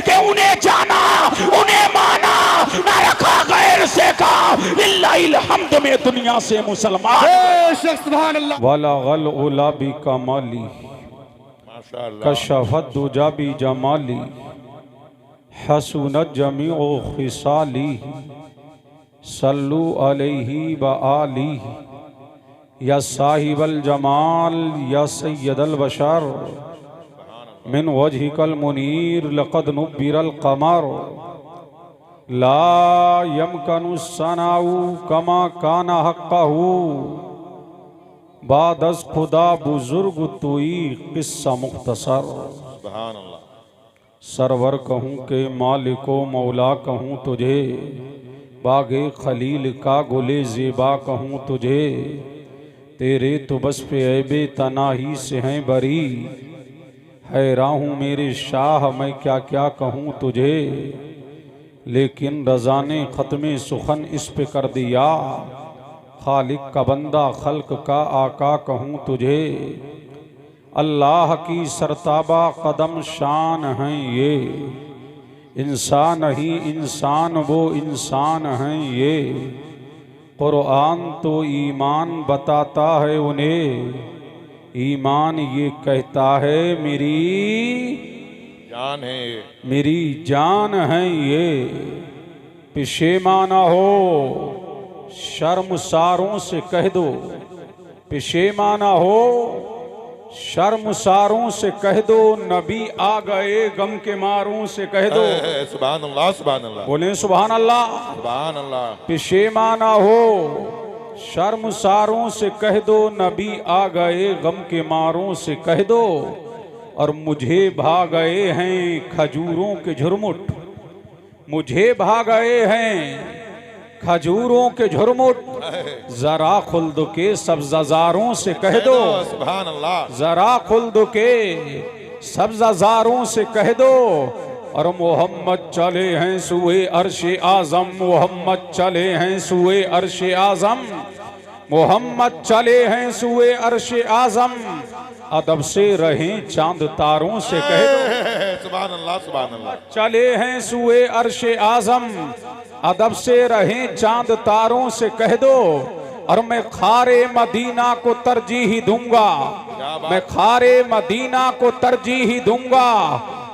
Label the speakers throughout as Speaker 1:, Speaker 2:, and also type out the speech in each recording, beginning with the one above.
Speaker 1: कि उन्हें जाना, उन्हें माना, ना रखा गैर से काम। लिल्लाहिल हम्द में दुनिया से मुसलमान
Speaker 2: सुभान अल्लाह।
Speaker 3: वाला गल उला भी कमाली कशफत दुजा भी जमाली हसूनत जमीओ खिसाली सल्लू अलैहि व आली या साहिबल जमाल या सैयदल बशर मिन वजहिकल मुनीर लक़द नुब्बिरल क़मर ला यमकनु सनाउ कमा काना हक़्क़हु बादस खुदा बुजुर्ग तुई किस्सा मुख्तसर।
Speaker 2: सुभान अल्लाह।
Speaker 3: सरवर कहूँ के मालिको मौला कहूँ तुझे, बागे खलील का गुले ज़ेबा कहूँ तुझे, तेरे तो बस पे ऐबे तनाही से हैं बरी, हैरान हूँ मेरे शाह मैं क्या क्या कहूँ तुझे, लेकिन रज़ा ने ख़त्मे सुखन इस पे कर दिया, खालिक का बंदा खल्क का आका कहूँ तुझे। अल्लाह की सरताबा कदम शान हैं ये, इंसान ही इंसान वो इंसान हैं ये, कुरान तो ईमान बताता है उन्हें, ईमान ये कहता है मेरी
Speaker 2: जान है ये,
Speaker 3: मेरी जान है ये। पेशेमाना हो शर्मसारों से कह दो, पेशेमाना हो शर्मसारों से कह दो, नबी आ गए गम के मारों से कह दो।
Speaker 2: सुभान अल्लाह सुभान अल्लाह।
Speaker 3: बोले सुभान अल्लाह।
Speaker 2: सुभान अल्लाह।
Speaker 3: पेशेमाना हो शर्मसारों से कह दो, नबी आ गए गम के मारों से कह दो, और मुझे भा गए हैं खजूरों के झुरमुट, मुझे भा गए हैं खजूरों के झुरमुट, जरा खुल्द के सब्ज़ारों से कह दो।
Speaker 2: सुभान अल्लाह।
Speaker 3: जरा खुल्द के सब्ज़ारों से कह दो, और मोहम्मद चले हैं सुए अर्शे आज़म, मोहम्मद चले हैं सुए अर्शे आज़म, मोहम्मद चले हैं सुए अर्शे आज़म, अदब से रहें चांद तारों से कह दो।
Speaker 2: सुभान अल्लाह सुभान अल्लाह।
Speaker 3: चले हैं सुए अर्शे आज़म, अदब से रहें चांद तारों से कह दो, और मैं खारे मदीना को तरजीह दूंगा, मैं खारे मदीना को तरजीह दूंगा,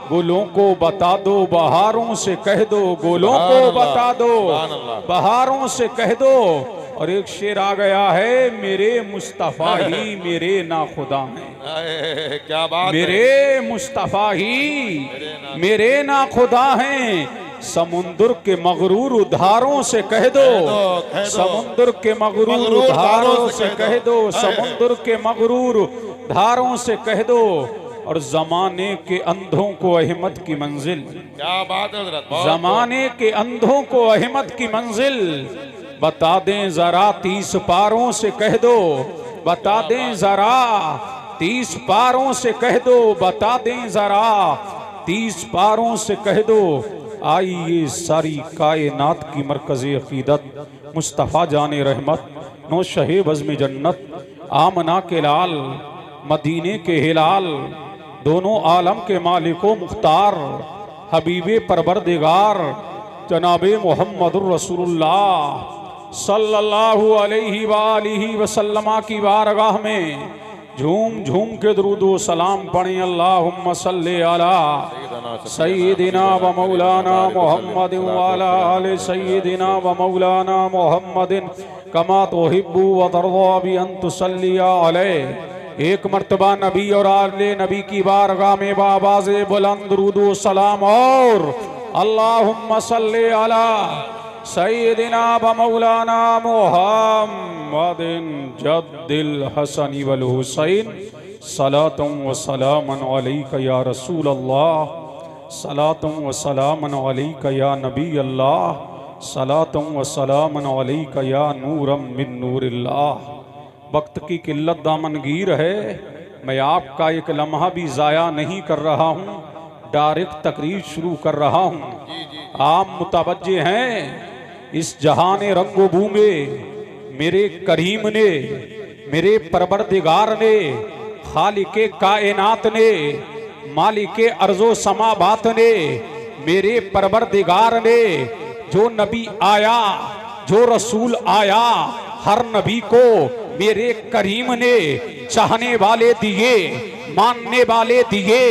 Speaker 3: गुलों को बता दो बहारों से कह दो, गुलों को बता दो बहारों से कह दो। और एक शेर आ गया है, मेरे मुस्तफ़ा ही मेरे नाखुदा हैं,
Speaker 2: क्या बात,
Speaker 3: मेरे मुस्तफ़ा ही मेरे नाखुदा हैं, समुंदर के मगरूर धारों से कह दो, समुंदर के मगरूर धारों से कह दो, समुंदर के मगरूर धारों से कह दो, और जमाने के अंधों को अहमद की मंजिल,
Speaker 2: क्या बात है हज़रत,
Speaker 3: जमाने के अंधों को अहमद की मंजिल बता दें जरा 30 पारों से कह दो, बता दें जरा 30 पारों से कह दो, बता दें जरा 30 पारों से कह दो। आई ये सारी कायनात की मरकज़ अक़ीदत, मुस्तफ़ा जाने रहमत, नो शहे बज़्म जन्नत, आमना के लाल, मदीने के हिलाल, दोनों आलम के मालिको मुख्तार, हबीबे परवरदिगार जनाबे मोहम्मदुर रसूलुल्लाह सल्लल्लाहु अलैहि वालिहि वसल्लमा की बारगाह में झूम झूम के दुरूद व सलाम पढ़ें। अल्लाहुम्मा सल्ली अला सय्यिदिना व मौलाना मुहम्मद व अला आलि सय्यिदिना व मौलाना मुहम्मदिन कमा तुहिब्बु व तर्ज़ा बि अन तुसल्ली अलैहि। एक मर्तबा नबी और आले नबी की बारगाह में बाबाज़े बुलंद दुरूद व सलाम और अल्लाहुम्मा सल्ली अला सय्यिदिना व मौलाना मुहम्मदिन जद्दिल हसन वल हुसैन सलातुम व सलामन अलैका या रसूल अल्लाह, सलातुम व सलामन अलैका या नबी अल्लाह, सलातुम व सलामन अलैका या नूरम मिन नूरिल्लाह। वक्त की किल्लत दामनगीर है, मैं आपका एक लम्हा भी ज़ाया नहीं कर रहा हूँ, डायरेक्ट तकरीर शुरू कर रहा हूँ। आप मुतवज्जे हैं, इस जहान रंगो बू में मेरे करीम ने, मेरे परवरदिगार ने, खालिके कायनात ने, मालिके अर्जो समाबात ने मेरे परवरदिगार ने जो नबी आया, जो रसूल आया, हर नबी को मेरे करीम ने चाहने वाले दिए, मानने वाले दिए,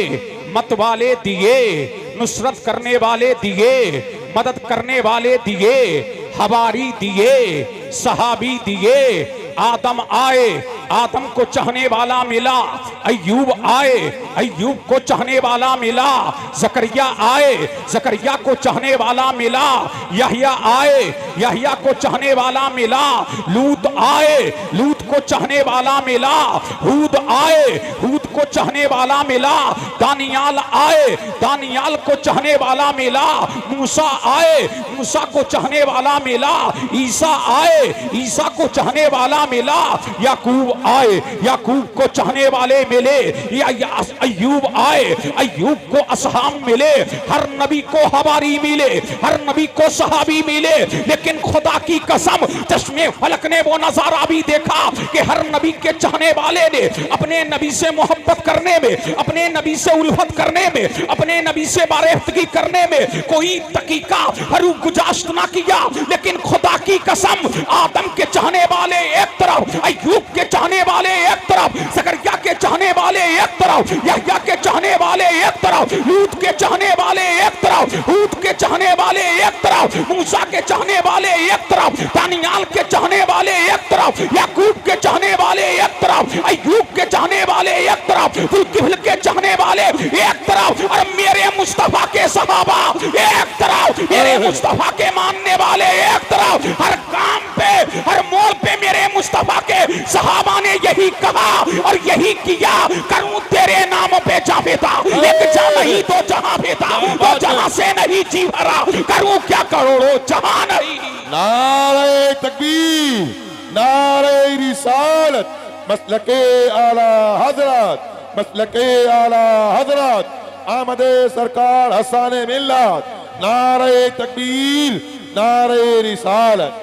Speaker 3: मत वाले दिए, नुसरत करने वाले दिए, मदद करने वाले दिए, हवारी दिए, सहाबी दिए। आदम आए, आदम को चाहने वाला मिला। अय्यूब आए, अय्यूब को चाहने वाला मिला। जकरिया आए, जकरिया को चाहने वाला मिला। यहया आए, यहया को चाहने वाला मिला। लूत आए, लूत को चाहने वाला मिला। हूद आए, हूद को चाहने वाला मिला। दानियाल आए, दानियाल को चाहने वाला मिला। मूसा आए, मूसा को चाहने वाला मिला। ईसा आए, ईसा को चाहने वाला मिला। याकूब आए, याकूब को चाहने वाले मिले। या अय्यूब आए, अय्यूब को असहाब मिले। हर नबी को हवारी मिले, हर नबी को सहाबी मिले। लेकिन खुदा की कसम, चश्मे फलक ने वो नजारा भी देखा कि हर नबी के चाहने वाले ने अपने नबी से मोहब्बत करने में, अपने नबी से उल्फत करने में, अपने नबी से बारेफ्तगी करने में कोई तकीका हरू गुजाश्त ना किया। लेकिन खुदा की कसम, आदम के चाहने वाले एक तरफ, अय्यूब के चाहने वाले एक तरफ, ज़करिया के चाहने वाले एक तरफ, यहया के चाहने वाले एक तरफ, लूत के चाहने वाले एक तरफ, हूद के चाहने वाले एक तरफ, मूसा के चाहने वाले एक तरफ, दानियाल के चाहने वाले एक तरफ, याकूब के चाहने वाले एक तरफ, अय्यूब के चाहने वाले एक तरफ, जुल्किफ्ल के चाहने वाले एक तरफ, और मेरे मुस्तफा के सहाबा एक तरफ, मेरे मुस्तफा के मानने वाले एक तरफ। हर काम पे, हर मोड़ पे मेरे मुस्तफा के सहाबा ने यही कहा और यही किया। करूं तेरे नाम पे जावेदा, एक जा नहीं तो जहां बेदा, वो जहां से नहीं जी भरा, करूं क्या करोड़ों जहां नहीं।
Speaker 2: नारे तकबीर, नारे रिसालत, मसलके आला हजरत, मसलके आला हजरत आमदे सरकार हसाने मिल्लत। नारे तकबीर, नारे रिसालत।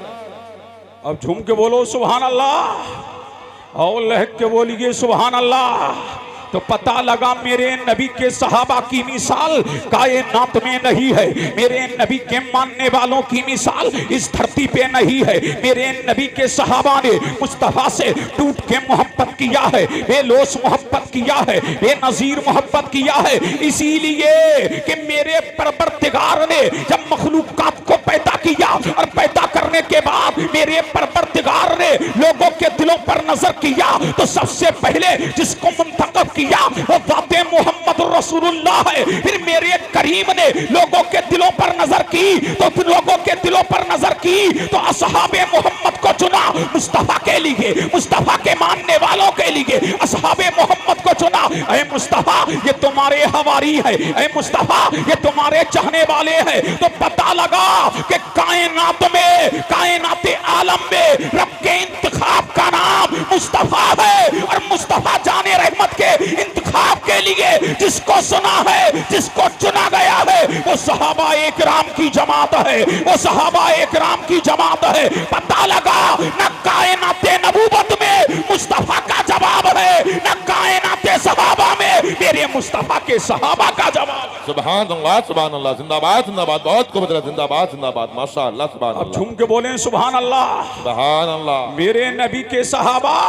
Speaker 3: अब झूम के बोलो सुभान अल्लाह, और लहक के बोलिए सुभान अल्लाह। तो पता लगा मेरे नबी के सहाबा की मिसाल कायनात में नहीं है, मेरे नबी के मानने वालों की मिसाल इस धरती पे नहीं है। मेरे नबी के सहाबा ने मुस्तफा से टूट के मोहब्बत किया है, बेलोस मोहब्बत किया है, बेनजीर मोहब्बत किया है। इसीलिए कि मेरे परवरदिगार ने जब मखलूकात को पैदा किया और पैदा करने के बाद मेरे परवरदिगार ने लोगों के दिलों पर नजर किया, तो सबसे पहले जिसको मुंतखब किया वो ज़ाते मोहम्मद रसूलुल्लाह है। फिर मेरे करीम ने लोगों के दिलों पर नजर की, तो लोगों के दिलों पर नजर की तो असहाबे मोहम्मद को चुना मुस्तफा के लिए, मुस्तफा के मानने वालों के लिए असहाबे मोहम्मद को चुना। ऐ मुस्तफा ये तुम्हारे हवारी है, ऐ मुस्तफा ये तुम्हारे चाहने वाले हैं। तो पता लगा कि कायनात में, कायनात आलम में रब के इंतखाब का नाम मुस्तफा है। और मुस्तफा जाने रहमत के इंतखाब के लिए जिसको सुना है, जिसको चुना गया है, वो सहाबा इकराम की जमात है, वो सहाबा इकराम की जमात है। पता लगा न कायनाते नबूवत में मुस्तफा का जवाब है, न कायनाते सहाबा में मेरे मुस्तफा के सहाबा का जवाब।
Speaker 2: सुभान अल्लाह, सुभान अल्लाह, जिंदाबाद जिंदाबाद, बहुत को बदला, जिंदाबाद जिंदाबाद, माशाअल्लाह, सुभान
Speaker 3: अब
Speaker 2: अल्लाह,
Speaker 3: झूम के बोले सुभान अल्लाह।
Speaker 2: सुभान अल्लाह।
Speaker 3: मेरे नबी के सहाबा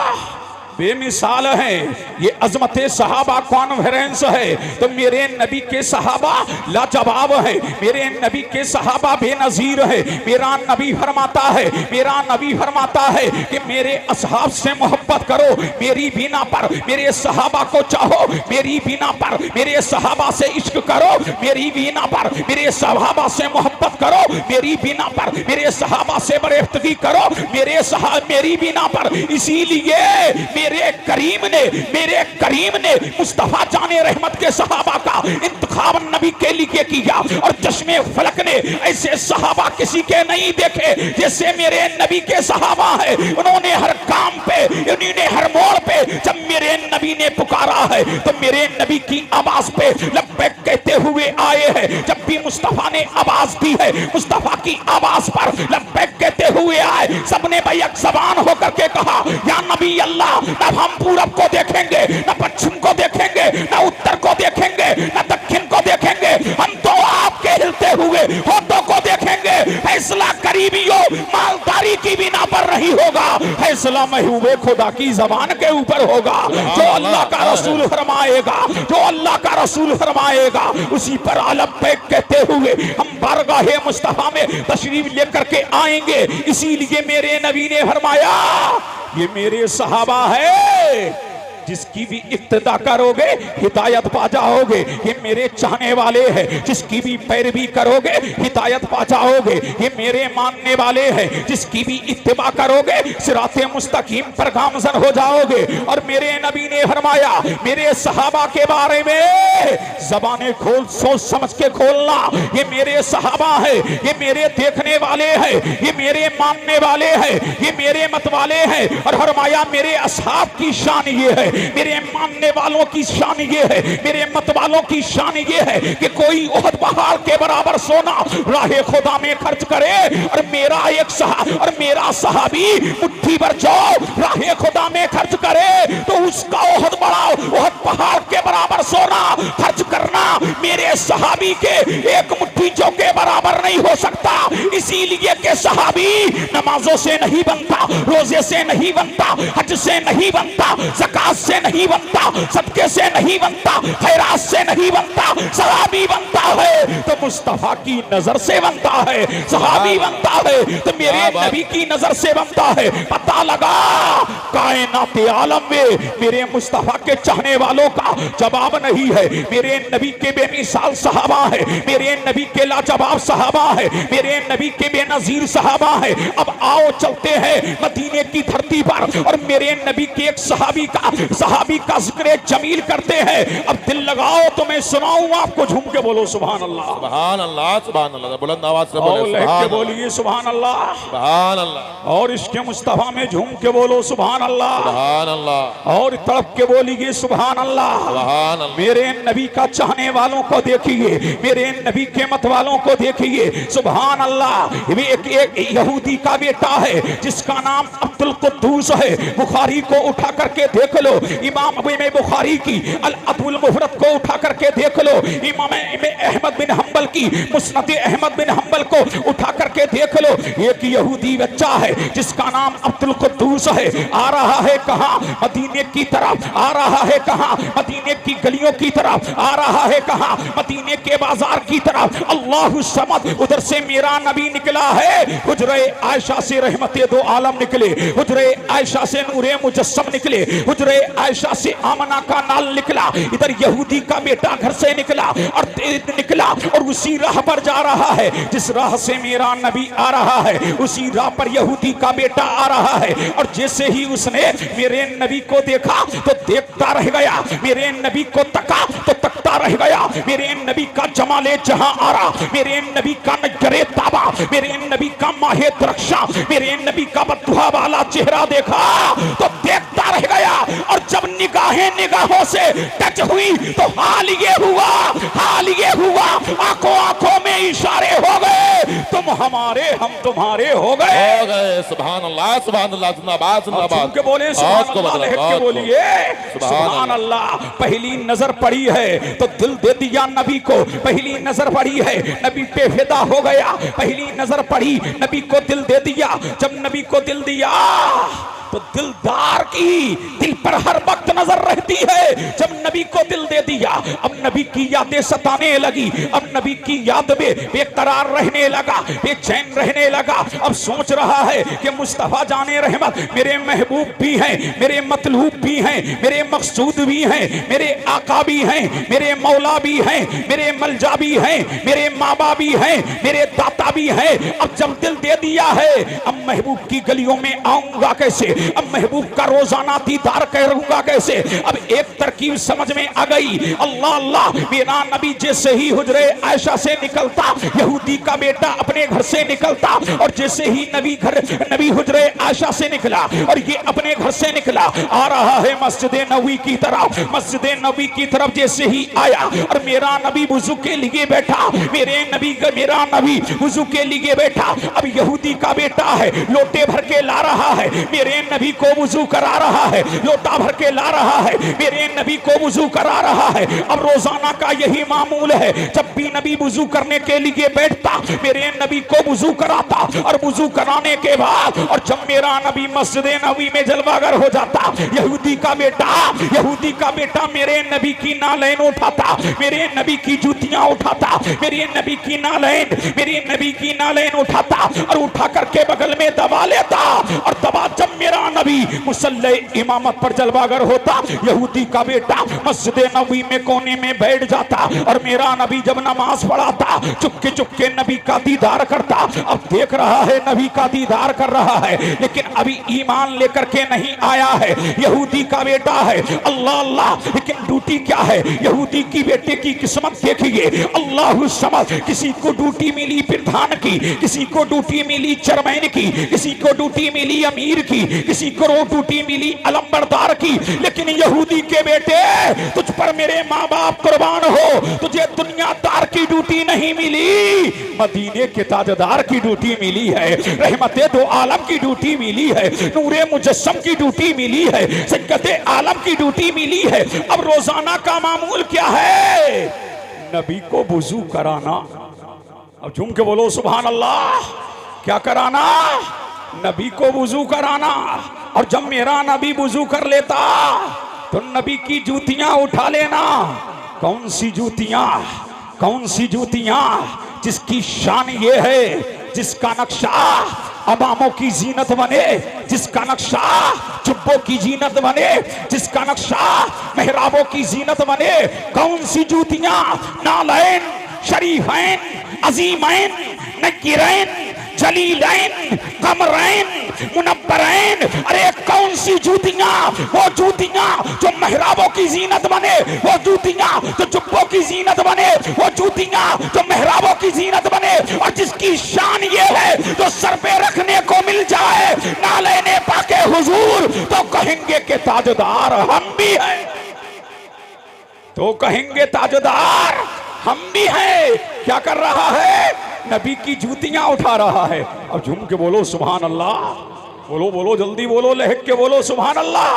Speaker 3: बेमिसाल हैं, ये अजमत सहाबा कॉन्फ्रेंस है। तो मेरे नबी के सहाबा लाजवाब है, मेरे नबी के सहाबा बेनजीर है। मेरा नबी फरमाता है, मेरा नबी फरमाता है कि मेरे असहाब से मोहब्बत करो मेरी बिना पर, मेरे सहाबा को चाहो मेरी बिना पर, मेरे सहाबा से इश्क करो मेरी बिना पर, मेरे सहाबा से मोहब्बत करो मेरी बिना पर, मेरे सहाबा से बरेफ्तगी करो मेरी बिना पर। इसीलिए मेरे करीम ने मुस्तफा जाने रहमत के सहाबा का इंतखाब नबी के लिए किया। और चश्मे फलक ने ऐसे सहाबा किसी के नहीं देखे जैसे मेरे नबी के सहाबा है। उन्होंने हर काम पे, उन्होंने हर मोड़ पे जब मेरे नबी ने पुकारा है तो मेरे नबी की आवाज पे लब्बैक कहते हुए आए हैं। जब भी मुस्तफा ने आवाज दी है, मुस्तफा की आवाज पर लब्बैक कहते हुए आए। सबने बैक ज़बान होकर के कहा या नबी अल्लाह, न हम पूरब को देखेंगे, न पश्चिम को देखेंगे, न उत्तर को देखेंगे, न दक्षिण को देखेंगे, हम तो आपके
Speaker 1: होठों को देखेंगे, फैसला करीबियों मालदारी की बिना पर नहीं होगा, फैसला महबूबे खुदा की जबान के ऊपर होगा। जो अल्लाह का रसूल फरमाएगा, जो अल्लाह का रसूल फरमाएगा, उसी पर अलम पे कहते हुए हम बारगाहे मुस्तफा में तशरीफ लेकर के आएंगे। इसीलिए मेरे नबी ने फरमाया ये मेरे सहाबा है, जिसकी भी इक्तदा करोगे हिदायत पा जाओगे। ये मेरे चाहने वाले हैं, जिसकी भी पैरवी करोगे हिदायत पा जाओगे। ये मेरे मानने वाले हैं, जिसकी भी इत्तिबा करोगे सिराते मुस्तकीम पर गामजन हो जाओगे। और मेरे नबी ने फरमाया मेरे सहाबा के बारे में जबानें खोल, सोच समझ के खोलना। ये मेरे सहाबा है, ये मेरे देखने वाले हैं, ये मेरे मानने वाले हैं, ये मेरे मत वाले हैं। और फरमाया मेरे असहाब की शान ये है, मेरे मानने वालों की शान ये है, मेरे मत वालों की शान ये है कि कोई ओहद पहाड़ के बराबर सोना राहे खुदा में खर्च करे और मेरा सहाबी मुट्ठी भर जो राहे खुदा में खर्च करे तो उसका ओहद पहाड़ के बराबर सोना खर्च करना मेरे सहाबी के एक मुट्ठी जो के बराबर नहीं हो सकता। इसीलिए के सहाबी नमाजों से नहीं बनता, रोजे से नहीं बनता, हज से नहीं बनता, ज़कात से नहीं बनता, सदके से नहीं बनता, खैरात से नहीं बनता। सहाबी बनता है तो मुस्तफा की नजर से बनता है, सहाबी बनता है तो मेरे नबी की नजर से बनता है। पता लगा कायनात आलम में मेरे मुस्तफा के चाहने वालों का जवाब नहीं है। मेरे नबी के बेमिसाल सहाबा है, मेरे नबी के लाजवाब सहाबा है, मेरे नबी के बेनजीर सहाबा है। अब आओ चलते हैं मदीने की धरती पर और मेरे नबी के एक सहाबी का जिक्र जमील करते हैं। अब दिल लगाओ तो मैं सुनाऊं आपको, झूम के बोलो सुभान अल्लाह,
Speaker 2: सुभान अल्लाह, सुभान अल्लाह, बुलंद आवाज से
Speaker 1: और
Speaker 2: बोले
Speaker 1: लहक के
Speaker 2: सुभान
Speaker 1: बोलिए सुभान अल्लाह,
Speaker 2: सुभान अल्लाह,
Speaker 1: और इसके मुस्तफा में झूम के बोलो सुभान अल्लाह,
Speaker 2: सुभान अल्लाह,
Speaker 1: और तड़प के बोलिए सुभान अल्लाह।
Speaker 2: सुभान अल्लाह।
Speaker 1: मेरे नबी का चाहने वालों को देखिए, मेरे नबी के मत वालों को देखिए, सुभान अल्लाह। एक यहूदी का बेटा है जिसका नाम अब्दुल कुद्दूस है। बुखारी को उठा करके देख लो, इमाम बुखारी की अल अदबुल मुफरद को उठा करके देख लो, इमाम अहमद बिन हंबल की मुस्नद अहमद बिन हंबल को उठा करके देख लो। एक यहूदी बच्चा है जिसका नाम अब्दुल कुद्दूस है। आ रहा है कहां? मदीने की तरफ। आ रहा है कहां? मदीने की गलियों की तरफ। आ रहा है कहां? मदीने के बाजार की तरफ। अल्लाहु समद। उधर से मेरा नबी निकला है, हुजरे आयशा से रहमते दो आलम निकले, हुजरे आयशा से नूरे मुजस्सम निकले, हुजरे आयशा से आमना का नाल निकला। इधर यहूदी का बेटा घर से निकला और उसी राह पर जा रहा है जिस राह से मेरा नबी आ रहा है, उसी राह पर यहूदी का बेटा आ रहा है। और जैसे ही उसने मेरे नबी को देखा तो देखता रह गया, मेरे नबी को तका तो तकता रह गया। मेरे नबी का जमाले जहां आ रहा, मेरे नबी का नजरे ताबा, मेरे नबी का माहे दरख्शा, मेरे नबी का बदुआ वाला चेहरा देखा तो देखता रह गया। और जब निगाहों से टच हुई तो हाल ये हुआ, आंखों में इशारे हो गए, तुम हमारे हम तुम्हारे हो गए।
Speaker 2: सुभान अल्लाह, सुभान अल्लाह, जिंदाबाद जिंदाबाद।
Speaker 1: के बोले सुभान अल्लाह, लहक के बोलिए सुभान अल्लाह। पहली नजर पड़ी है तो दिल दे दिया नबी को, पहली नजर पड़ी है नबी पे फिदा हो गया, पहली नजर पड़ी नबी को दिल दे दिया। जब नबी को दिल दिया तो दिलदार की दिल पर हर वक्त नजर रहती है। जब नबी को दिल दे दिया, अब नबी की यादें सताने लगी, अब नबी की याद में बेकरार रहने लगा, बेचैन रहने लगा। अब सोच रहा है कि मुस्तफा जाने रहमत मेरे महबूब भी हैं, मेरे मतलूब भी हैं, मेरे मकसूद भी हैं, मेरे आका भी हैं, मेरे मौला भी हैं, मेरे मलजा भी हैं, मेरे माबा भी हैं, मेरे दाता भी हैं। अब जब दिल दे दिया है, अब महबूब की गलियों में आऊंगा कैसे, अब महबूब का रोजाना दीदार करूंगा कैसे। अब एक तरकीब समझ में आ गई, अल्लाह अल्लाह। मेरा नबी जैसे ही हुजरे आयशा से निकलता, यहूदी का बेटा अपने घर से निकलता, और जैसे ही नबी हुजरे आयशा से निकला और ये अपने घर से निकला, आ रहा है मस्जिद नबी की तरफ। मस्जिद नबी की तरफ जैसे ही आया और मेरा नबी वुजू के लिए बैठा, मेरा नबी वुजू के लिए बैठा। अब यहूदी का बेटा है, लोटे भर के ला रहा है, मेरे नबी को वुजू करा रहा है, लोटा भर के ला रहा है, मेरे नबी को वुजू करा रहा है। अब रोजाना का यही मामूल है, जब भी नबी वुजू करने के लिए बैठता मेरे नबी को वुजू कराता, और वुजू कराने के बाद और जब मेरा नबी मस्जिद नबी में जलवागर हो जाता, यहूदी का बेटा मेरे नबी की नालैन उठाता, मेरे नबी की जूतियां उठाता, मेरे नबी की नालैन उठाता और उठा करके बगल में दबा लेता, और दबा जब मेरा नबी मुसल्ले इमामत पर जलवागर होता, यहूदी का बेटा मस्जिद नबी में कोने में बैठ जाता, और मेरा नबी जब नमाज पढ़ाता चुपके नबी का दीदार करता। अब देख रहा है नबी का दीदार कर रहा है, लेकिन अभी ईमान लेकर के नहीं आया है, यहूदी का बेटा है। अल्लाह अल्लाह, लेकिन ड्यूटी क्या है यहूदी की बेटे की किस्मत देखिए, अल्लाह समझ, किसी को ड्यूटी मिली प्रधान की, किसी को ड्यूटी मिली चेयरमैन की, किसी को ड्यूटी मिली अमीर की, किसी को ड्यूटी मिली अलंबरदार की, लेकिन यहूदी के बेटे तुझ पर मेरे माँ बाप कुर्बान हो, तुझे दुनियादार की ड्यूटी नहीं मिली, मदीने के ताजदार की ड्यूटी मिली है, रहमते दो आलम की ड्यूटी मिली है, नूरे मुजस्सम की ड्यूटी मिली है, सज्जते आलम की ड्यूटी मिली है। अब रोजाना का मामूल क्या है? नबी को वुजू कराना। अब झूम के बोलो सुभान अल्लाह। क्या कराना? नबी को वुजू कराना। और जब मेरा नबी वुजू कर लेता तो नबी की जूतियां उठा लेना। कौन सी जूतियां? जिसकी शान ये है, जिसका नक्शा अबामों की जीनत बने, जिसका नक्शा जुब्बों की जीनत बने, जिसका नक्शा मेहराबों की जीनत बने। कौन सी जूतियां? नालैन, शरीफैन, अजीमैन, नकीरैन, जलीलैन, कमरैन, मुनब्बरैन। अरे कौन सी जूतियां? वो जूतियां जो मेहराबों की जीनत बने, वो जूतियां जो जुब्बों की जीनत बने, वो जूतियां जो मेहराबों की जीनत बने, और जिसकी शान ये है जो सर पे रखने को मिल जाए ना लेने पाके हुजूर, तो कहेंगे के ताजदार हम भी हैं, तो कहेंगे ताजदार हम भी हैं। क्या कर रहा है? नबी की जूतियां उठा रहा है। अब झूम के बोलो सुभान अल्लाह। बोलो जल्दी बोलो, लहक के बोलो सुभान अल्लाह।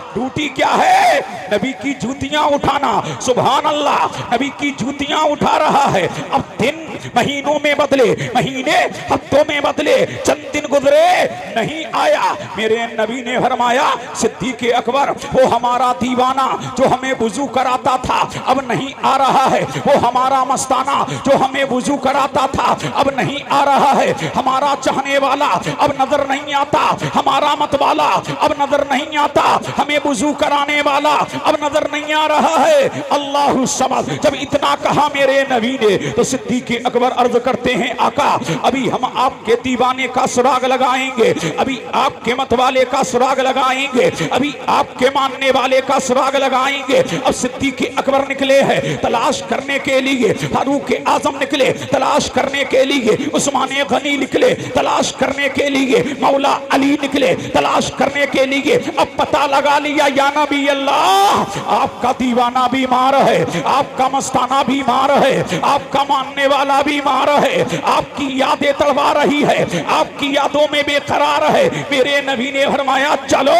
Speaker 1: ड्यूटी क्या है? नबी की जूतियां उठाना। सुभान अल्लाह, नबी की जूतियां उठा रहा है। अब दिन महीनों में बदले, महीने हफ्तों में बदले, चंद दिन गुजरे, नहीं आया। मेरे नबी ने फरमाया सिद्दीक़ अकबर, वो हमारा दीवाना जो हमें वुजू कराता था अब नहीं आ रहा है, वो हमारा मस्ताना जो हमें वुजू कराता था अब नहीं आ रहा है, हमारा चाहने वाला अब नजर नहीं आता, हमारा मतवाला अब नजर नहीं आता, हमें वुजू कराने वाला अब नजर नहीं आ रहा है। अल्लाह समझ। जब इतना कहा मेरे नबी ने तो सिद्दीक़ अकबर अर्ज करते हैं आका, अभी हम आपके दीवाने का सुराग लगाएंगे, अभी आपके मतवाले का सुराग लगाएंगे, अभी आपके मानने वाले का सुराग लगाएंगे। अब सिद्दीक़ अकबर निकले हैं तलाश करने के लिए, फारूक आजम निकले तलाश करने के लिए, उस्मान गनी निकले तलाश करने के लिए, मौला अली निकले तलाश करने के लिए। अब पता लगा लिया या नबी अल्लाह, आपका दीवाना बीमार है, आपका मस्ताना बीमार है, आपका मानने वाला बीमार है, आपकी यादें तड़वा रही है, आपकी यादों में बेकरार है। मेरे नबी ने फरमाया चलो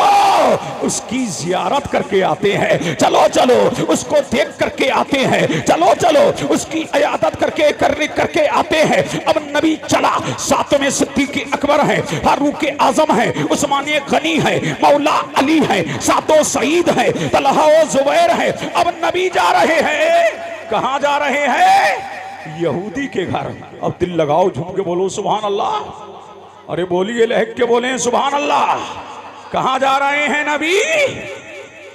Speaker 1: उसकी जियारत करके आते हैं, चलो उसको देख करके आते हैं, चलो उसकी इयादत करके आते हैं। अब नबी चला, साथ में सिद्दीक़ अकबर है, फारूक आजम है, उस्मान गनी है, मौला अली है, सातों सईद है, तलहा और जुबैर है। अब नबी जा रहे हैं, कहां जा रहे हैं? यहूदी के घर। अब दिल लगाओ, झूम के बोलो सुभान अल्लाह। अरे बोलिए, लहक के बोले सुभान अल्लाह। कहां जा रहे हैं नबी?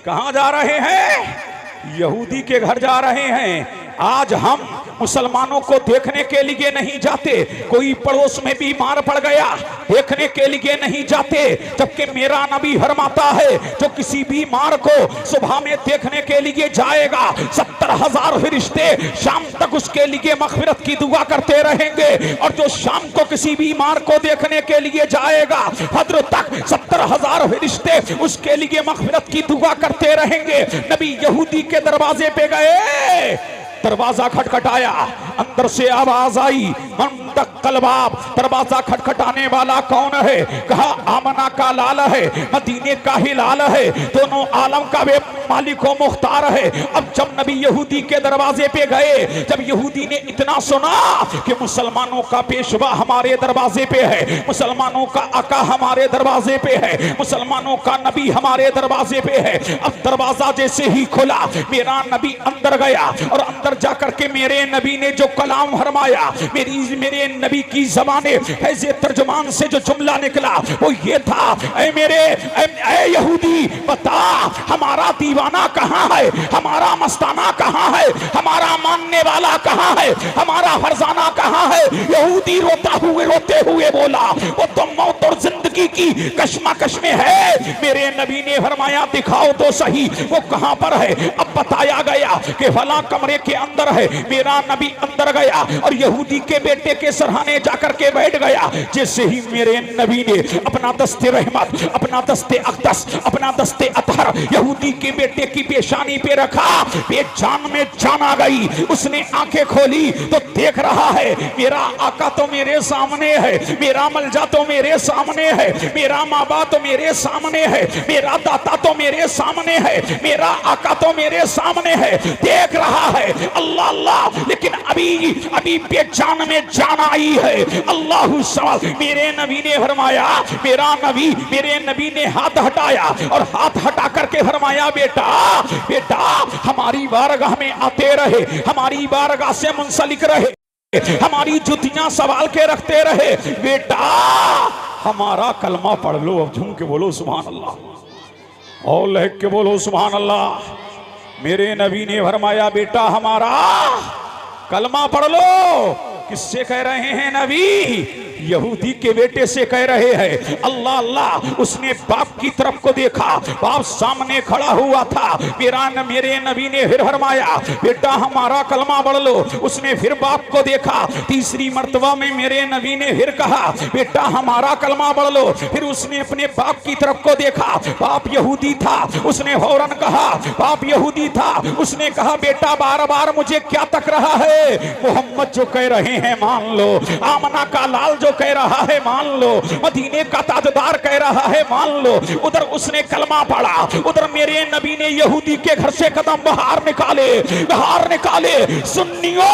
Speaker 1: कहां जा रहे हैं? यहूदी के घर जा रहे हैं। आज हम मुसलमानों को देखने के लिए नहीं जाते, कोई पड़ोस में बीमार पड़ गया देखने के लिए नहीं जाते, जबकि मेरा नबी फरमाता है जो किसी बीमार को सुबह में देखने के लिए जाएगा 70,000 फरिश्ते शाम तक उसके लिए मग़फ़िरत की दुआ करते रहेंगे, और जो शाम को किसी बीमार को देखने के लिए जाएगा फज्र तक 70,000 फरिश्ते उसके लिए मग़फ़िरत की दुआ करते रहेंगे। नबी यहूदी के दरवाजे पे गए, दरवाजा खटखटाया, अंदर से आवाज आई, मन मंतक कलबाब, दरवाजा खटखटाने वाला कौन है? कहा आमना का लाल है, मदीने का ही लाल है, दोनों आलम का वे मालिक व मुख्तार है। अब जब नबी यहूदी के दरवाजे पे गए, जब यहूदी ने इतना सुना कि मुसलमानों का पेशवा हमारे दरवाजे पे है, मुसलमानों का आका हमारे दरवाजे पे है, मुसलमानों का नबी हमारे दरवाजे पे है, अब दरवाजा जैसे ही खुला, मेरा नबी अंदर गया और अंदर जाकर के मेरे नबी ने जो कलाम फरमाया, मेरे नबी की ज़बाने ऐसे तर्जुमान से जो जुमला निकला वो ये था, ऐ यहूदी बता हमारा दीवाना कहाँ है, हमारा मस्ताना कहाँ है, हमारा मानने वाला कहाँ है, हमारा फरजाना कहाँ है? यहूदी रोते हुए बोला वो तो मौत और जिंदगी की कश्मकश में है। मेरे नबी ने फरमाया दिखाओ तो सही वो कहां पर है। अब बताया गया कि फला कमरे के अंदर है। मेरा नबी अंदर गया और यहूदी के बेटे के सरहाने जाकर के बैठ गया। जैसे ही मेरे नबी ने अपना दस्ते रहमत, अपना दस्ते अक़दस, अपना दस्ते अतहर यहूदी के बेटे की पेशानी पे रखा, बेजान में जान आ गई। उसने आंखें खोली तो देख रहा है मेरा आका तो मेरे सामने है, मेरा मलजा तो मेरे सामने है, मेरा माँ बाप तो मेरे सामने है, मेरा दाता तो मेरे सामने है, मेरा आका तो मेरे सामने है। देख रहा है अल्लाह अल्लाह, लेकिन अभी बेजान में जान आई है। अल्लाहु सवाल। मेरे नबी ने फरमाया, मेरे नबी ने हाथ हटाया और हाथ हटा करके फरमाया बेटा बेटा हमारी बारगाह में आते रहे, हमारी बारगाह से मुंसलिक रहे, हमारी जुतियां सवाल के रखते रहे, बेटा हमारा कलमा पढ़ लो। अब झूम के बोलो सुभान अल्लाह और लहक के बोलो सुभान अल्लाह। मेरे नबी ने फरमाया बेटा हमारा कलमा पढ़ लो। किससे कह रहे हैं नबी? यहूदी के बेटे से कह रहे हैं। अल्लाह अल्लाह। उसने बाप की तरफ को देखा, बाप सामने खड़ा हुआ था। मेरे नबी ने फिर फरमाया बेटा हमारा कलमा पढ़ लो। उसने फिर बाप को देखा। तीसरी मर्तबा में मेरे नबी ने फिर कहा बेटा हमारा कलमा पढ़ लो। फिर उसने अपने बाप की तरफ को देखा, बाप यहूदी था। उसने फौरन कहा, बाप यहूदी था। उसने कहा बेटा बार बार मुझे क्या तक रहा है? मोहम्मद जो कह रहे हैं मान लो, आमना का लाल जो कह रहा है मान लो, मदीने का ताजदार कह रहा है मान लो। उधर उसने कलमा पढ़ा, उधर मेरे नबी ने यहूदी के घर से कदम बाहर निकाले। सुन्नियों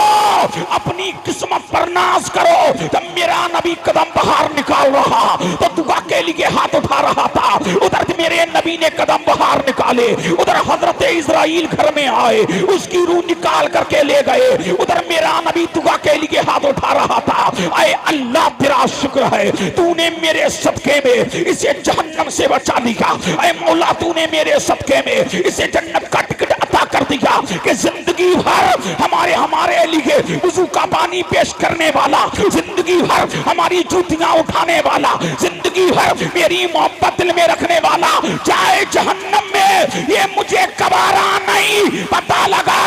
Speaker 1: अपनी किस्मत पर नाज करो। जब मेरा नबी कदम बाहर निकाल रहा तो दुआ के लिए हाथ उठा रहा था। उधर मेरे नबी ने कदम बाहर निकाले, उधर हजरत इस्राइल घर में आए, उसकी रूह निकाल करके ले गए। उधर मेरा नबी दुआ के लिए हाथ उठा रहा था। ऐ अल्लाह तेरा शुक्र है तूने मेरे सदके में इसे जहन्नम से बचा लिया। ऐ मौला तूने मेरे सदके में इसे जन्नत का टिकट अता कर दिया कि जिंदगी भर हमारे लिए वुजू का पानी पेश करने वाला, जिंदगी भर हमारी जूतियां उठाने वाला, जिंदगी भर मेरी मोहब्बत दिल में रखने वाला चाहे जहन्नम में। ये मुझे कबारा नहीं, पता लगा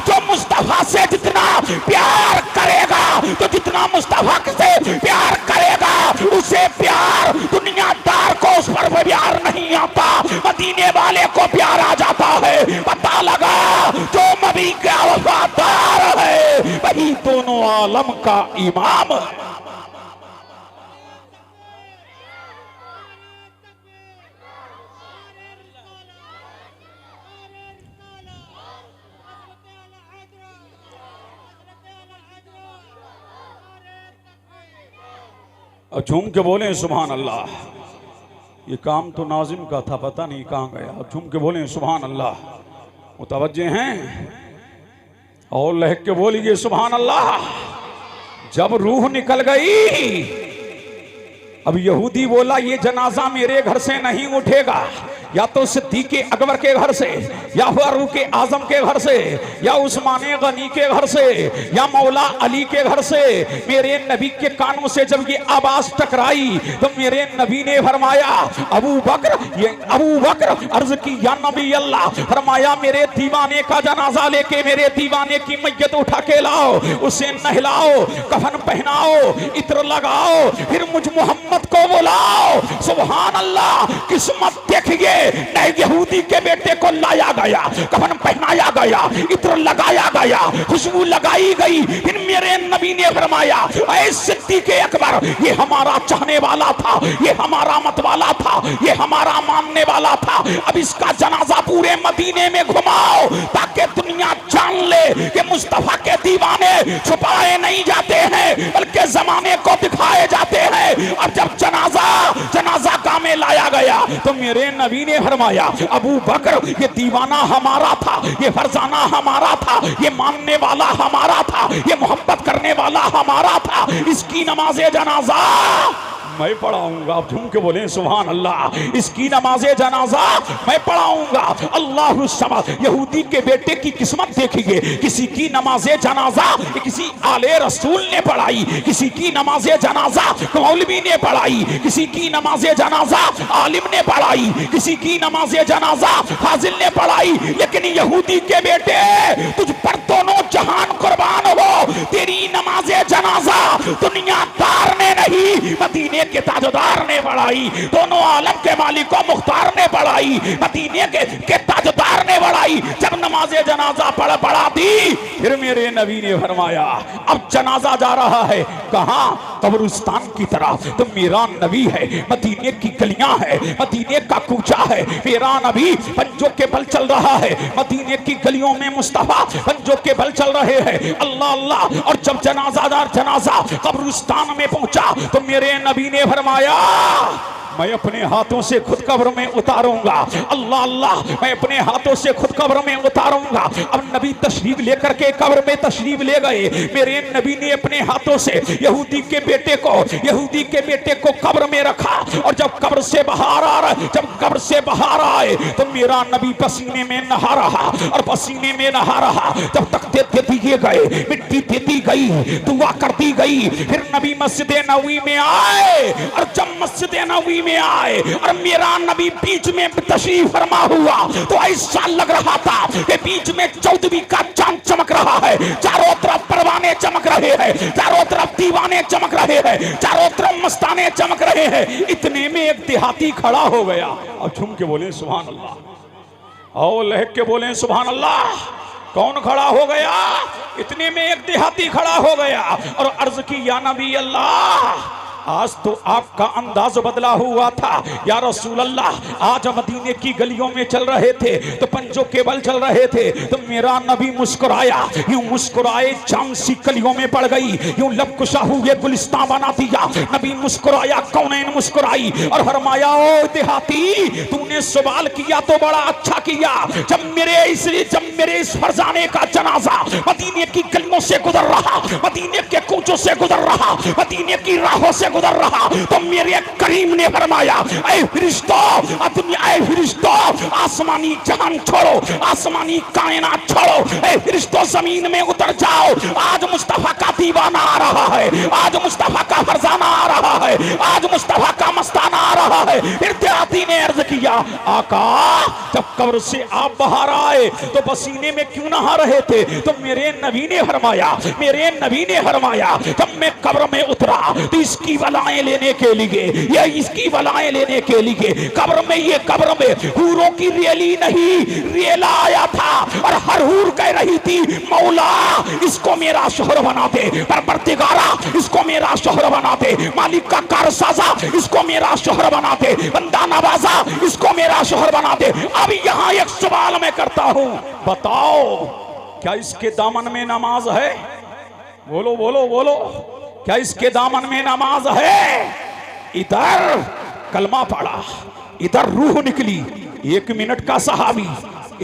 Speaker 1: जो मुस्तफा से जितना प्यार करेगा, तो जितना मुस्तफा से प्यार करेगा उसे प्यार दुनियादार को उस पर प्यार नहीं आता, मदीने वाले को प्यार आ जाता है। पता लगा जो नबी का वफादार है वही दोनों आलम का इमाम। और झूम के बोले सुभान अल्लाह। ये काम तो नाजिम का था, पता नहीं कहाँ गया। झूम के बोले सुभान अल्लाह। मुतवज्जे हैं और लहक के बोलिए सुभान अल्लाह। जब रूह निकल गई, अब यहूदी बोला ये जनाजा मेरे घर से नहीं उठेगा, या तो सिद्दीक़ अकबर के घर से, या फारूक आजम के घर से, या उस्मान गनी के घर से, या मौला अली के घर से। मेरे नबी के कानों से जब ये आवाज टकराई तो मेरे नबी ने फरमाया अबू बकर अर्ज की या नबी अल्लाह। फरमाया मेरे दीवाने का जनाजा लेके मेरे दीवाने की मैयत उठा के लाओ, उसे नहलाओ, कफन पहनाओ, इत्र लगाओ, फिर मुझ मोहम्मद को बुलाओ। सुभान अल्लाह। किस्मत देखिए नए यहूदी के बेटे को लाया गया, कफन पहनाया गया, इत्र लगाया गया, खुशबू लगाई गई। फिर मेरे नबी ने फरमाया, ऐ सिद्दीक़ अकबर, ये हमारा चाहने वाला था, ये हमारा मत वाला था, ये हमारा मानने वाला था। अब इसका जनाजा पूरे मदीने में घुमाओ ताकि दुनिया जान ले कि मुस्तफा के दीवाने छुपाए नहीं जाते हैं बल्कि जमाने को दिखाए जाते हैं। और जब जनाजा गाँव में लाया गया तो मेरे नबी ने फरमाया, अबू बकर, ये दीवाना हमारा था, ये फरजाना हमारा था, ये मानने वाला हमारा था, ये मोहब्बत करने वाला हमारा था, इसकी नमाज़े जनाजा मैं पढ़ाऊंगा। आप झूम के बोले सुभान अल्लाह। इसकी नमाज़े जनाजा मैं पढ़ाऊंगा। अल्लाहु समद। यहूदी के बेटे की किस्मत देखिए, किसी की नमाज़े जनाजा किसी आले रसूल ने पढ़ाई, किसी की नमाज़े जनाजा मौलवी ने पढ़ाई, किसी की नमाज़े जनाजा आलिम ने पढ़ाई, किसी की नमाज़े जनाजा फाजिल ने पढ़ाई। लेकिन यहूदी के बेटे, तुझ पर दोनों जहान कुर्बान हो, तेरी नमाज़े जनाजा दुनियादार ने नहीं मदीने के ताजदार ने पढ़ाई, दोनों आलम के मालिक को मुख्तार ने पढ़ाई, मदीने के ताजदार ने पढ़ाई। जब नमाज़े जनाजा पढ़ा दी, फिर मेरे नबी ने फरमाया, अब जनाजा जा रहा है कहाँ? कब्रिस्तान की तरफ। तो मेरा नबी है, मदीने की गलियां है, मदीने का कूचा है, मेरा नबी पंजों के बल चल रहा है, मदीने की गलियों में मुस्तफा पंजों के बल चल रहे हैं। अल्लाह अल्लाह। और जब जनाजा कब्रिस्तान में पहुंचा तो मेरे नबी ने फरमाया, मैं अपने हाथों से खुद कब्र में उतारूंगा। अल्लाह अल्लाह। मैं अपने हाथों से खुद कब्र में उतारूंगा। अब नबी तशरीफ लेकर के कब्र में तशरीफ ले गए। मेरे नबी ने अपने हाथों से यहूदी के बेटे को कब्र में रखा। और जब कब्र से बाहर आए तो मेरा नबी पसीने में नहा रहा, और पसीने में नहा रहा। जब तक देते दिए गए, मिट्टी देती गई, दुआ करती गई। फिर नबी मस्जिद नबवी में आए, और जब मस्जिद नबवी में आए और मेरा नबी बीच में तशरीफ फरमा हुआ तो ऐसा लग रहा था कि बीच में चौदहवीं का चांद चमक रहा है। चारों तरफ परवाने चमक रहे हैं, चारों तरफ दीवाने चमक रहे हैं, चारों तरफ मस्ताने चमक रहे हैं। इतने में एक देहाती खड़ा हो गया। अब झूम के बोले सुभान अल्लाह, और लहक के बोले सुभान अल्लाह। कौन खड़ा हो गया? इतने में एक देहाती खड़ा हो गया और अर्ज की, या नबी अल्लाह, आज तो आपका अंदाज बदला हुआ था। या रसूल अल्लाह, आज मदीने की गलियों में चल रहे थे तो पंजों के बल चल रहे थे, तो मेरा नबी मुस्कुराया। यूं मुस्कुराए जान सी कलियों में पड़ गई, यूं लब कुशा हुए गुलिस्तान बना दिया। नबी मुस्कुराया, कौनैन मुस्कुराई और फरमाया, ओ देहाती, तूने सवाल किया तो बड़ा अच्छा किया। जब मेरे इस फरजाने का जनाजा मदीने की गलियों से गुजर रहा, मदीने के कूचों से गुजर रहा, मदीने की राहों से गुजर रहा, तो मेरे करीम ने फरमाया, ऐ फरिश्तों, आसमानी जहान छोड़ो, आसमानी कायनात छोड़ो, ऐ फरिश्तों जमीन में उतर जाओ। आज मुस्तफा का दीवाना आ रहा है, आज मुस्तफा का फरजाना आ रहा है, आज मुस्तफा का मस्ताना आ रहा है। फिर देहाती ने अर्ज किया, आका, जब कब्र से आप बाहर आए तो पसीने में क्यों नहा रहे थे? तो मेरे नबी ने फरमाया, जब मैं कब्र में उतरा तो इसकी बलाएं लेने के लिए कब्र में हूरों की रैली नहीं, रेला आया था। और हर हूर कह रही थी, मौला, इसको मेरा शोहर बना दे, परवरदिगारा, इसको मेरा शोहर बना दे, मालिक का कारसाजा, इसको मेरा शोहर बना दे, बंदा नवाजा, इसको मेरा शोहर बना दे। अब यहाँ एक सवाल मैं करता हूँ, बताओ, क्या इसके दामन में नमाज है? बोलो बोलो बोलो, क्या इसके दामन में नमाज है? इधर कलमा पड़ा, इधर रूह निकली। 1 मिनट का सहाबी,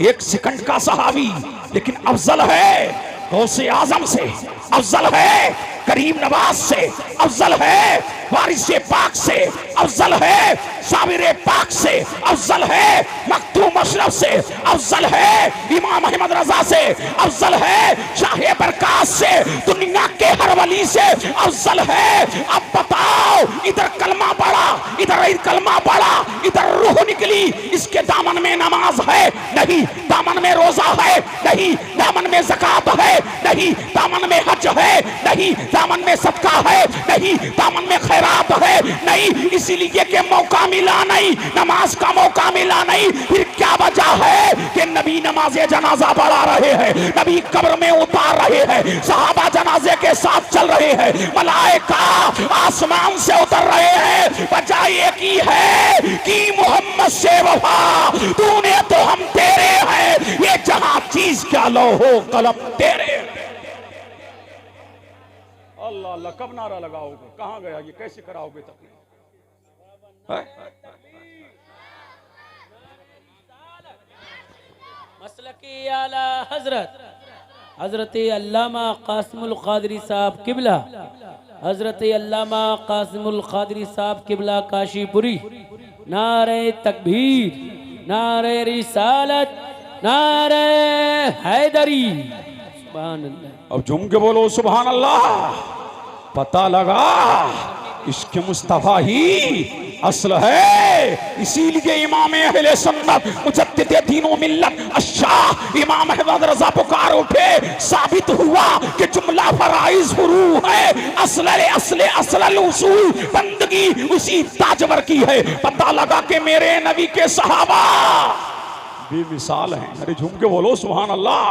Speaker 1: 1 सेकंड का सहाबी, लेकिन अफजल है गौसे आजम से, अफजल है करीम नवाज से, अफजल है वारिसे पाक से, अफजल है साबिरे पाक से, अफजल है मखदूम अशरफ से, अफजल है इमाम अहमद रजा से, अफजल है शाहे बरकात से, दुनिया के हर वली से अफजल है। अब बताओ, इधर कलमा पड़ा, इधर कलमा पड़ा, इधर रूह निकली, इसके दामन में नमाज है नहीं, दामन में रोजा है नहीं, दामन में ज़कात है नहीं, दामन में हज है नहीं, दामन में सदका है नहीं, दामन में खैरात है नहीं, इसीलिए कि मौका मिला नहीं, नमाज का मौका मिला नहीं। फिर क्या वजह है कि नबी नमाज़े जनाजा पढ़ा रहे हैं, नबी कब्र में उतार रहे हैं, सहाबा जनाजे के साथ चल रहे हैं, मलाइका आसमान से उतर रहे हैं। वजह एक ही है कि मोहम्मद से वफा, तूने तो हम तेरे हैं, ये जहां चीज क्या लौहो कलम तेरे।
Speaker 3: अल्लाह अल्लाह, कब नारा लगाओगे, कहां गया ये, कैसे कराओगे तकलीफ?
Speaker 4: मसलकी आला हजरत हजरत अल्लामा कासिमुल कादरी साहब किबला, हजरत अल्लामा कासिमुल कादरी साहब किबला काशीपुरी। नारे तकबीर, नारे रिसालत, नारे हैदरी। सुभान अल्लाह।
Speaker 3: अब झूम के बोलो सुभान अल्लाह। पता लगा इश्क मुस्तफा ही असल है, इसीलिए इमाम अहले सुन्नत मुजद्दिद दीनो मिल्लत अशाह इमाम अहमद रजा पुकार उठे। साबित हुआ कि जुमला फराइज फुरू है, असले उसूल बंदगी उसी ताजवर की है। पता लगा कि मेरे नबी के सहाबा बेमिसाल हैं। अरे झूम के बोलो सुभान अल्लाह,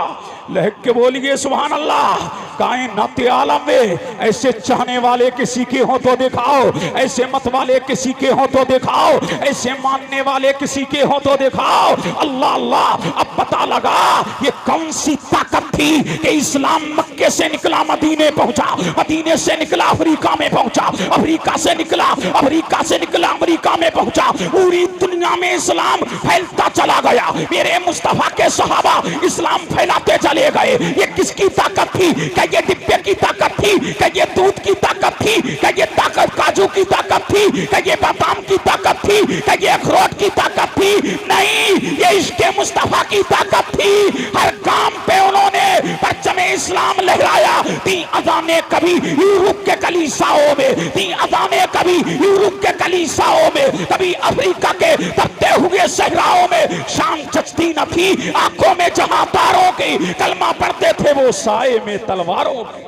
Speaker 3: लहक के बोलिए सुभान अल्लाह। कायनात आलम में ऐसे चाहने वाले किसी के हो तो दिखाओ, ऐसे मत वाले किसी के हो तो दिखाओ, ऐसे मानने वाले किसी के हो तो दिखाओ। अल्लाह अल्लाह। अब पता लगा ये कौन सी ताकत थी कि इस्लाम मक्के से निकला मदीने पहुंचा, मदीने से निकला अफ्रीका में पहुंचा, अफ्रीका से निकला अमेरिका में पहुंचा। पूरी दुनिया में इस्लाम फैलता चला गया। मेरे मुस्तफा के सहाबा इस्लाम फैलाते चले गए। ये किसकी ताकत थी? क्या ये डिब्बे की ताकत थी? क्या ये दूध की ताकत थी? क्या ये ताकत काजू की ताकत थी? क्या ये बादाम की ताकत थी? क्या ये अखरोट की ताकत थी? नहीं, ये इसके मुस्तफा की ताकत थी। हर काम पे उन्होंने परचम इस्लाम लहराया। दी अजाने कभी यूरोप के कलीसियाओं में, दी अजाने कभी यूरोप के कलीसियाओं में, कभी अफ्रीका के तपते हुए सहराओं में। शाम चचती न थी आंखों में जहां तारों की, कलमा पढ़ते थे वो साए में तलवारों की।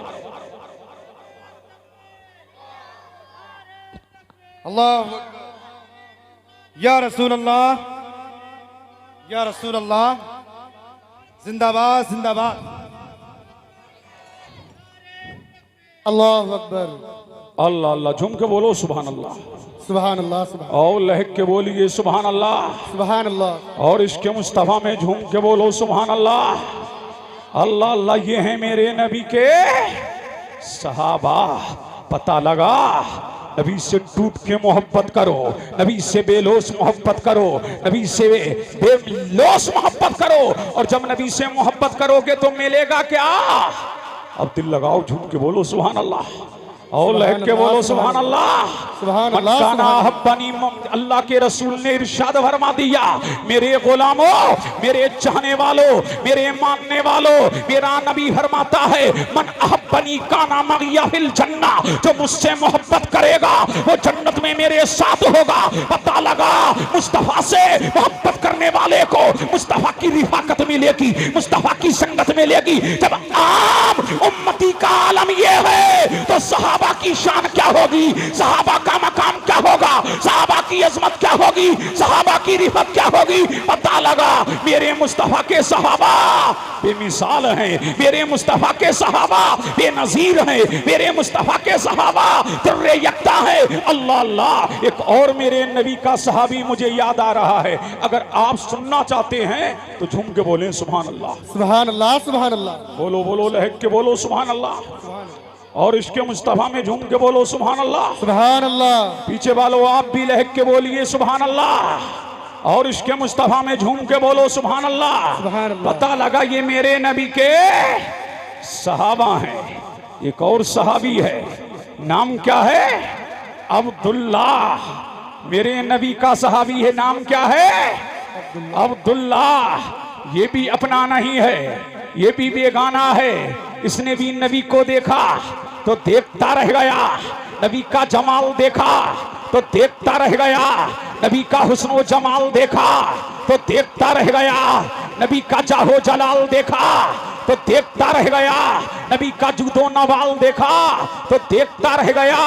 Speaker 5: अल्लाह या रसूल अल्लाह, या रसूल अल्लाह, जिंदाबाद जिंदाबाद। अल्लाह अकबर।
Speaker 3: अल्लाह अल्लाह। झूम के बोलो सुभान अल्लाह।
Speaker 5: सुभान अल्लाह, सुभान
Speaker 3: और लहक के बोलिए सुभान अल्लाह।
Speaker 5: सुभान अल्लाह।
Speaker 3: और इसके मुस्तफा में झूम के बोलो सुभान अल्लाह। अल्लाह अल्लाह। ये है मेरे नबी के सहाबा। पता लगा नबी से टूट के मोहब्बत करो, नबी से बेलोस मोहब्बत करो, नबी से बेलोस मोहब्बत करो। और जब नबी से मोहब्बत करोगे तो मिलेगा क्या? अब दिल लगाओ, झूम के बोलो सुभान अल्लाह। और लहक के बोलो सुभान अल्लाह।
Speaker 5: सुभान अल्लाह।
Speaker 3: हब्बानी, अल्लाह के रसूल ने इरशाद फरमा दिया, मेरे गुलामों, मेरे चाहने वालों, मेरे मानने वालों, मेरा नबी फरमाता है मन अहब्बनी काना मगिया फिल जन्ना, जो मुझसे मोहब्बत करेगा वो जन्नत में मेरे साथ होगा। पता लगा मुस्तफा से मोहब्बत करने वाले को मुस्तफा की रिफाकत मिलेगी, मुस्तफा की संगत मिलेगी। जब आम उम्मती का आलम ये है तो सहाबा की शान क्या होगी, सहाबा का मकाम क्या होगा, सहाबा की अजमत क्या होगी, सहाबा की रिफत क्या होगी। पता लगा मेरे मुस्तफा के सहाबा बेमिसाल हैं, मेरे मुस्तफा के सहाबा बेनजीर हैं, मेरे मुस्तफा के सहाबा तुर्रे यक्ता है। अल्लाह अल्लाह। एक और मेरे नबी का सहाबी मुझे याद आ रहा है, अगर आप सुनना चाहते हैं तो झूम के बोलें सुभान अल्लाह।
Speaker 5: सुभान अल्लाह, सुभान अल्लाह।
Speaker 3: बोलो बोलो, लहक के बोलो सुभान अल्लाह। और इसके मुस्तफा में झूम के बोलो सुभान अल्लाह।
Speaker 5: सुभान अल्लाह।
Speaker 3: पीछे वालों आप भी लहक के बोलिए सुभान अल्लाह। और इसके मुस्तफा में झूम के बोलो सुभान अल्लाह।
Speaker 5: सुभान अल्लाह।
Speaker 3: पता लगा ये मेरे नबी के सहाबा हैं। एक और सहाबी है, नाम क्या है? अब्दुल्लाह। मेरे नबी का सहाबी है, नाम क्या है? अब्दुल्लाह। ये भी अपना नहीं है, ये भी बेगाना है। इसने भी नबी को देखा तो देखता रह गया, नबी का जमाल देखा तो देखता रह गया, नबी का हुस्न जमाल देखा तो देखता रह गया, नबी का जाहो जलाल देखा तो देखता रह गया, नबी का जूदो नवाल देखा तो देखता रह गया,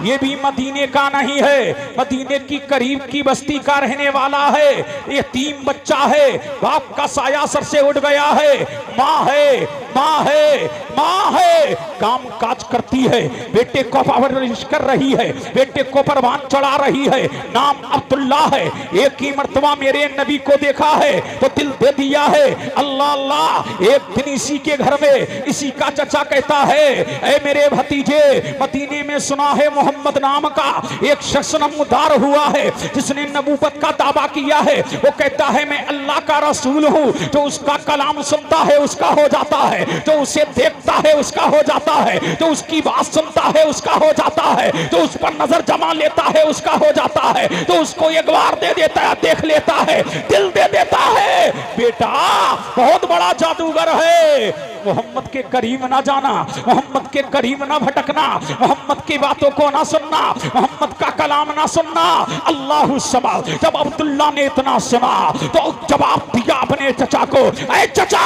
Speaker 3: ये भी मदीने का नहीं है, मदीने की करीब की बस्ती का रहने वाला है, यतीम बच्चा है, बाप का साया सर से उड़ गया है, माँ है, माँ है, माँ है, काम काज करती है, बेटे को परवरिश कर रही है, बेटे को परवान चढ़ा रही है, नाम अब्दुल्ला है। एक ही मर्तबा मेरे नबी को देखा है तो दिल दे दिया है। अल्लाह अल्लाह, एक दिन इसी के घर में इसी का चचा कहता है, ऐ मेरे भतीजे, मदीने में सुना है मोहम्मद नाम का एक शख्स नमूदार हुआ है जिसने नबूवत का दावा किया है। वो कहता है मैं अल्लाह का रसूल हूँ। जो उसका कलाम सुनता है उसका हो जाता है, जो उसे देखता है उसका हो जाता है, जो उसकी बात सुनता है उसका हो जाता है, जो उस पर नजर जमा लेता है उसका हो जाता है, जो उसको एक बार दे देता है, देख लेता है, दिल दे देता है। बेटा बहुत बड़ा जादूगर है। मोहम्मद के करीब ना जाना, मोहम्मद के करीब ना भटकना, मोहम्मद की बातों को ना सुनना, मोहम्मद का कलाम ना सुनना। अल्लाहु समा। जब अब्दुल्ला ने इतना सुना तो जवाब दिया अपने चचा को, ऐ चचा,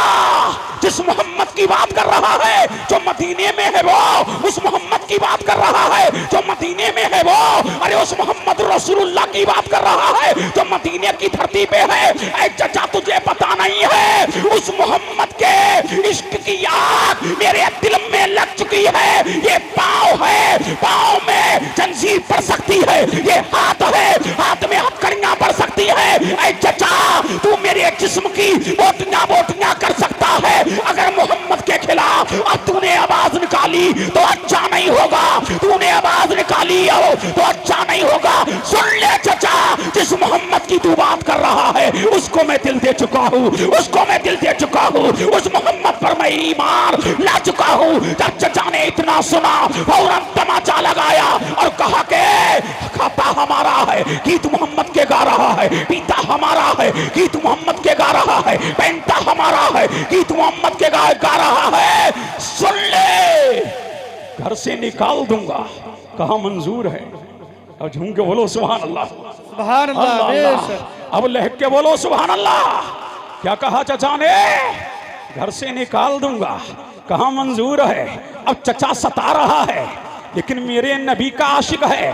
Speaker 3: जिस मोहम्मद की बात कर रहा है जो मदीने में है वो उस मोहम्मद की बात कर रहा है जो मदीने में है वो, अरे उस मोहम्मद रसूलुल्लाह की बात कर रहा है जो मदीने की धरती पे है। ऐ चचा, तुझे पता नहीं है उस मोहम्मद के इश्क की आग मेरे दिल में लग चुकी है। ये पाँव है, पाँव में जंजीर पड़ सकती है, ये हाथ है, हाथ में हथकड़ियां पड़ सकती है। ऐ चचा, तू मेरे जिस्म की बोटियां बोटियां कर सकता है। अगर मोहम्मद के खिलाफ अब तूने आवाज निकाली तो अच्छा नहीं होगा, तूने आवाज निकाली हो तो अच्छा नहीं होगा। सुन ले चचा, जिस मोहम्मद की तू बात कर रहा है उसको मैं दिल दे चुका हूँ, उसको मैं दिल दे चुका हूँ, उस मोहम्मद पर मैं ईमान ला चुका हूँ। जब चचा ने इतना सुना फौरन तमाचा लगाया और कहा के खाता हमारा है, गीत मोहम्मद के गा रहा है, पीता हमारा है, गीत मोहम्मद के गा रहा है, पहनता हमारा है, गीत मोहम्मद के गा रहा है। सुन ले, घर से निकाल दूंगा, कहा मंजूर है। अब झूम के बोलो सुभान अल्लाह,
Speaker 5: सुभान अल्लाह,
Speaker 3: अल्लाह अल्लाह।
Speaker 5: बेशक।
Speaker 3: अब लहक के बोलो सुभान अल्लाह। क्या कहा चचा ने? घर से निकाल दूंगा, कहा मंजूर है। अब चचा सता रहा है लेकिन मेरे नबी का आशिक है।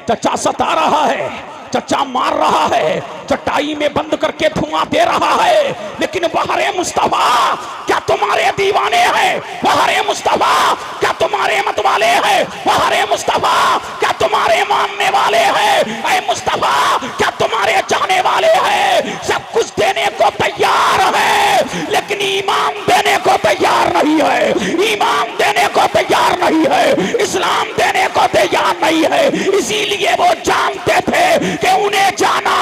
Speaker 3: चचा सता रहा है, चचा मार रहा है, चटाई में बंद करके धुआं दे रहा है, लेकिन बहरे मुस्तफा क्या तुम्हारे दीवाने हैं? बहरे मुस्तफा क्या तुम्हारे मतवाले हैं? बहरे मुस्तफा क्या तुम्हारे मानने वाले हैं? ऐ मुस्तफा क्या तुम्हारे चाहने वाले हैं? सब कुछ देने को तैयार है लेकिन ईमान देने को तैयार नहीं है, ईमान देने को तैयार नहीं है, इस्लाम देने को तैयार नहीं है। इसीलिए वो जानते थे कि उन्हें जाना,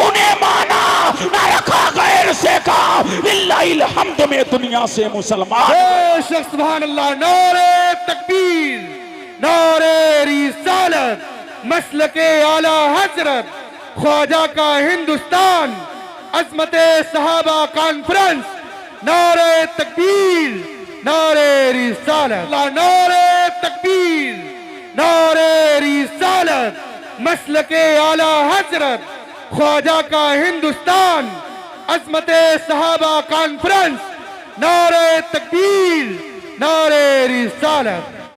Speaker 3: उन्हें माना, ना रखा गैर से का। लिल्लाहिल हम्द में दुनिया से मुसलमान।
Speaker 5: बेशक सुभान अल्लाह। नारे तकबीर, नारे रिसालत, मसलके आला हजरत, ख्वाजा का हिंदुस्तान, अजमते सहाबा कॉन्फ्रेंस। नारे तकबीर, नारे रिसालत, नारे तकबीर, नारे रिसालत, मसलके आला हजरत, ख्वाजा का हिंदुस्तान, अजमते सहाबा कॉन्फ्रेंस। नारे तकबीर, नारे रिसालत।